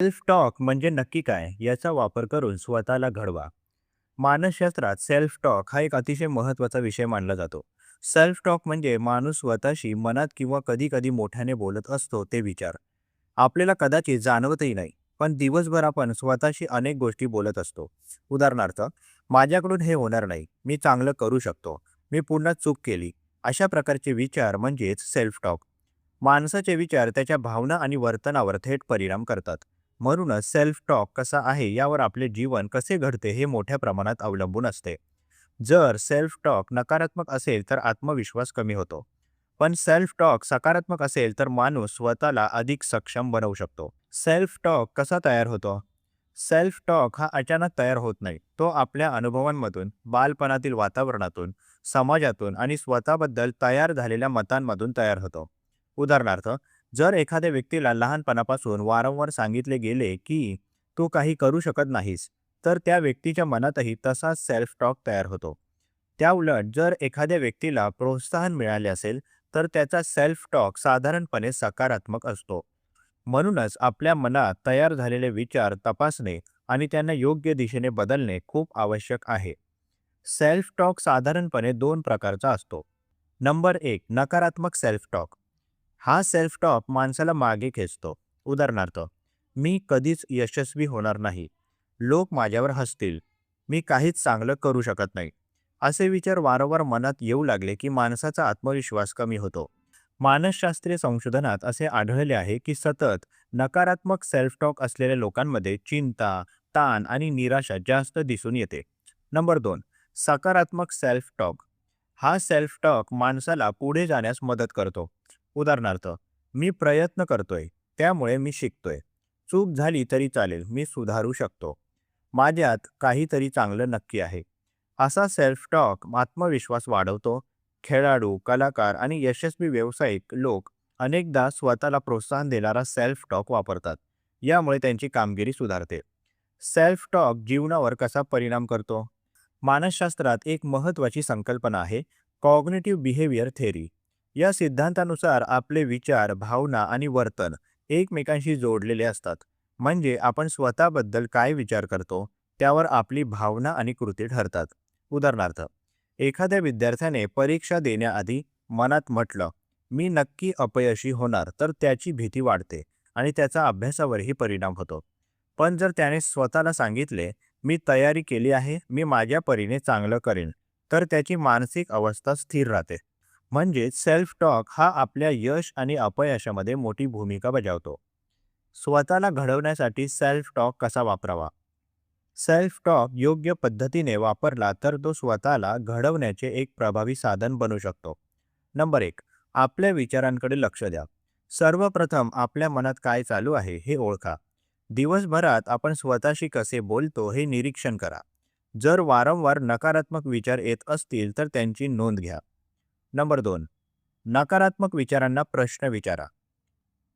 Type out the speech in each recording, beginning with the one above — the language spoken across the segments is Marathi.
सेल्फ टॉक म्हणजे नक्की काय याचा वापर करून स्वतःला घडवा. मानसशास्त्रात सेल्फ टॉक हा एक अतिशय महत्त्वाचा विषय मानला जातो. सेल्फ टॉक म्हणजे माणूस स्वतःशी मनात किंवा कधी कधी मोठ्याने बोलत असतो ते विचार. आपल्याला कदाचित जाणवतही नाही, पण दिवसभर आपण स्वतःशी अनेक गोष्टी बोलत असतो. उदाहरणार्थ, माझ्याकडून हे होणार नाही, मी चांगलं करू शकतो, मी पुन्हा चूक केली. अशा प्रकारचे विचार म्हणजेच सेल्फ टॉक. माणसाचे विचार त्याच्या भावना आणि वर्तनावर थेट परिणाम करतात. म्हणूनच सेल्फ टॉक कसा आहे यावर आपले जीवन कसे घडते हे मोठ्या प्रमाणात अवलंबून असते. जर सेल्फ टॉक नकारात्मक असेल तर आत्मविश्वास कमी होतो. पण सेल्फ टॉक सकारात्मक असेल तर माणूस स्वतःला अधिक सक्षम बनवू शकतो. सेल्फ टॉक कसा तयार होतो? सेल्फ टॉक हा अचानक तयार होत नाही. तो आपल्या अनुभवांमधून, बालपणातील वातावरणातून, समाजातून आणि स्वतःबद्दल तयार झालेल्या मतांमधून तयार होतो. उदाहरणार्थ, जर एखाद्या व्यक्तीला लहानपणापासून वारंवार सांगितले गेले की तू काही करू शकत नाहीस, तर त्या व्यक्तीच्या मनातही तसाच सेल्फ टॉक तयार होतो. त्याउलट जर एखाद्या व्यक्तीला प्रोत्साहन मिळाले असेल, तर त्याचा सेल्फ टॉक साधारणपणे सकारात्मक असतो. म्हणूनच आपल्या मनात तयार झालेले विचार तपासणे आणि त्यांना योग्य दिशेने बदलणे खूप आवश्यक आहे. सेल्फ टॉक साधारणपणे दोन प्रकारचा असतो. नंबर एक, नकारात्मक सेल्फ टॉक. हा सेल्फ टॉक माणसाला मागे खेचतो. उदाहरणार्थ, मी कधीच यशस्वी होणार नाही, लोक माझ्यावर हसतील, मी काहीच चांगलं करू शकत नाही. असे विचार वारंवार मनात येऊ लागले की माणसाचा आत्मविश्वास कमी होतो. मानसशास्त्रीय संशोधनात असे आढळले आहे की सतत नकारात्मक सेल्फ टॉक असलेल्या लोकांमध्ये चिंता, ताण आणि निराशा जास्त दिसून येते. नंबर दोन, सकारात्मक सेल्फ टॉक. हा सेल्फ टॉक माणसाला पुढे जाण्यास मदत करतो. उदाहरणार्थ, मी प्रयत्न करतोय, त्यामुळे मी शिकतोय, चूक झाली तरी चालेल, मी सुधारू शकतो, माझ्यात काहीतरी चांगलं नक्की आहे. असा सेल्फ टॉक आत्मविश्वास वाढवतो. खेळाडू, कलाकार आणि यशस्वी व्यावसायिक लोक अनेकदा स्वतःला प्रोत्साहन देणारा सेल्फ टॉक वापरतात. यामुळे त्यांची कामगिरी सुधारते. सेल्फ टॉक जीवनावर कसा परिणाम करतो? मानसशास्त्रात एक महत्त्वाची संकल्पना आहे, कॉग्निटिव्ह बिहेवियर थेअरी. या सिद्धांतानुसार आपले विचार, भावना आणि वर्तन एकमेकांशी जोडलेले असतात. म्हणजे आपण स्वतःबद्दल काय विचार करतो, त्यावर आपली भावना आणि कृती ठरतात. उदाहरणार्थ, एखाद्या विद्यार्थ्याने परीक्षा देण्याआधी मनात म्हटलं, मी नक्की अपयशी होणार, तर त्याची भीती वाढते आणि त्याचा अभ्यासावरही परिणाम होतो. पण जर त्याने स्वतःला सांगितले, मी तयारी केली आहे, मी माझ्या परीने चांगलं करेन, तर त्याची मानसिक अवस्था स्थिर राहते. म्हणजे सेल्फ टॉक हा आपल्या यश आणि अपयशामध्ये मोठी भूमिका बजावतो. स्वतःला घडवण्यासाठी सेल्फ टॉक कसा वापरावा? सेल्फ टॉक योग्य पद्धतीने वापरला तर तो स्वतःला घडवण्याचे एक प्रभावी साधन बनू शकतो. नंबर एक, आपल्या विचारांकडे लक्ष द्या. सर्वप्रथम आपल्या मनात काय चालू आहे हे ओळखा. दिवसभरात आपण स्वतःशी कसे बोलतो हे निरीक्षण करा. जर वारंवार नकारात्मक विचार येत असतील तर त्यांची नोंद घ्या. नंबर दोन, नकारात्मक विचारांना प्रश्न विचारा.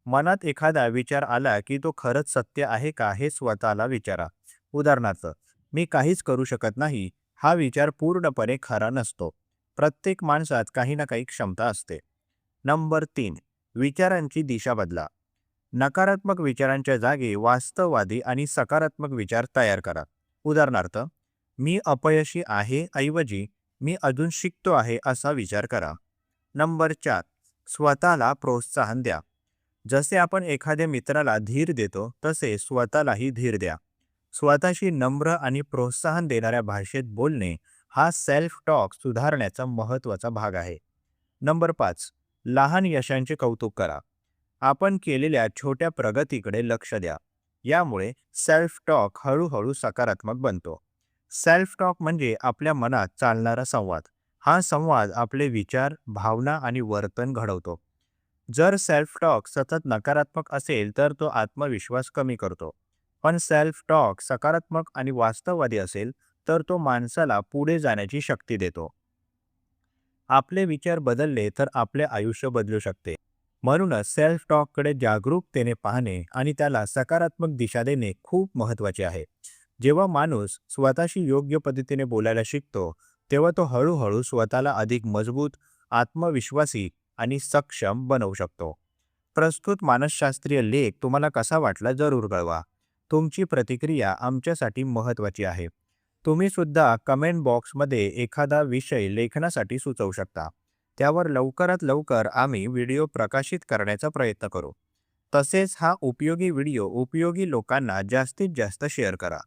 मनात एखादा विचार आला की तो खरंच सत्य आहे का हे स्वतःला विचारा. उदाहरणार्थ, मी काहीच करू शकत नाही, हा विचार पूर्णपणे खरा नसतो. प्रत्येक माणसात काही ना काही क्षमता असते. नंबर तीन, विचारांची दिशा बदला. नकारात्मक विचारांच्या जागी वास्तववादी आणि सकारात्मक विचार तयार करा. उदाहरणार्थ, मी अपयशी आहे ऐवजी मी अजून शिकतो आहे असा विचार करा. नंबर चार, स्वतःला प्रोत्साहन द्या. जसे आपण एखाद्या मित्राला धीर देतो तसे स्वतःलाही धीर द्या. स्वतःशी नम्र आणि प्रोत्साहन देणाऱ्या भाषेत बोलणे हा सेल्फ टॉक सुधारण्याचा महत्त्वाचा भाग आहे. नंबर पाच, लहान यशांचे कौतुक करा. आपण केलेल्या छोट्या प्रगतीकडे लक्ष द्या. यामुळे सेल्फ टॉक हळूहळू सकारात्मक बनतो. सेल्फ टॉक म्हणजे आपल्या मनात चालणारा संवाद. हा संवाद आपले विचार, भावना आणि वर्तन घडवतो. जर सेल्फ टॉक सतत नकारात्मक असेल तर तो आत्मविश्वास कमी करतो. पण सेल्फ टॉक सकारात्मक आणि वास्तववादी असेल तर तो माणसाला पुढे जाण्याची शक्ती देतो. आपले विचार बदलले तर आपले आयुष्य बदलू शकते. म्हणूनच सेल्फ टॉककडे जागरूकतेने पाहणे आणि त्याला सकारात्मक दिशा देणे खूप महत्त्वाचे आहे. जेव्हा माणूस स्वतःशी योग्य पद्धतीने बोलायला शिकतो, तेव्हा तो हळूहळू स्वतःला अधिक मजबूत, आत्मविश्वासी आणि सक्षम बनवू शकतो. प्रस्तुत मानसशास्त्रीय लेख तुम्हाला कसा वाटला जरूर कळवा. तुमची प्रतिक्रिया आमच्यासाठी महत्त्वाची आहे. तुम्ही सुद्धा कमेंट बॉक्समध्ये एखादा विषय लेखनासाठी सुचवू शकता. त्यावर लवकरात लवकर आम्ही व्हिडिओ प्रकाशित करण्याचा प्रयत्न करू. तसेच हा उपयोगी व्हिडिओ उपयोगी लोकांना जास्तीत जास्त शेअर करा.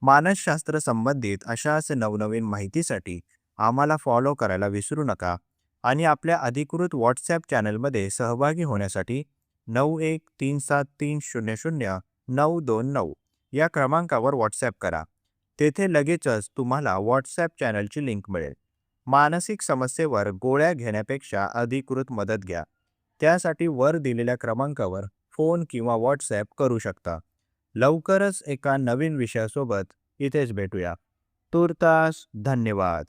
मानसशास्त्र संबंधित अशाच नवनवीन माहितीसाठी आम्हाला फॉलो करायला विसरू नका आणि आपल्या अधिकृत व्हॉट्सॲप चॅनलमध्ये सहभागी होण्यासाठी 9137300929 या क्रमांकावर व्हॉट्सॲप करा. तेथे लगेचच तुम्हाला व्हॉट्सॲप चॅनलची लिंक मिळेल. मानसिक समस्येवर गोळ्या घेण्यापेक्षा अधिकृत मदत घ्या. त्यासाठी वर दिलेल्या क्रमांकावर फोन किंवा व्हॉट्सॲप करू शकता. लवकरच एका नवीन विषयासोबत इथेच भेटूया. तूर्तास धन्यवाद.